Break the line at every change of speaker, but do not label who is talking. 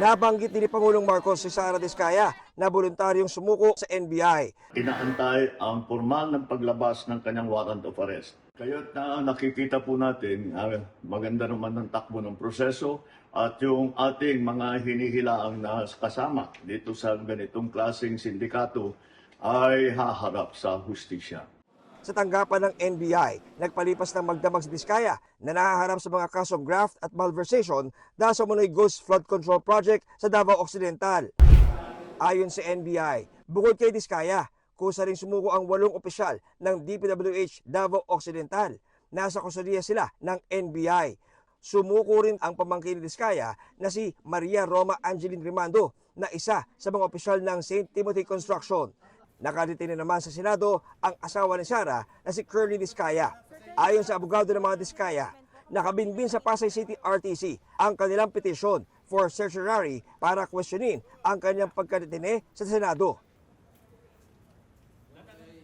Nabanggit din ni Pangulong Marcos si Sara Diskaya na voluntaryong sumuko sa NBI.
Inaantay ang formal ng paglabas ng kanyang warrant of arrest. Kaya't nakikita po natin maganda naman ng takbo ng proseso at yung ating mga hinihilaang na kasama dito sa ganitong klaseng sindikato ay haharap sa hustisya.
Sa tanggapan ng NBI, nagpalipas ng magdamag si Diskaya na nahaharap sa mga kasong graft at malversation dahil sa umunoy Ghost Flood Control Project sa Davao Occidental. Ayon sa NBI, bukod kay Diskaya, kusa ring sumuko ang 8 opisyal ng DPWH Davao Occidental. Nasa kustudiya sila ng NBI. Sumuko rin ang pamangkin ni Diskaya na si Maria Roma Angeline Rimando na isa sa mga opisyal ng St. Timothy Construction. Nakadetine naman sa Senado ang asawa ni Sara na si Curly Diskaya. Ayon sa abogado ng mga Diskaya, nakabinbin sa Pasay City RTC ang kanilang petisyon for certiorari para questionin ang kanyang pagkadetine sa Senado.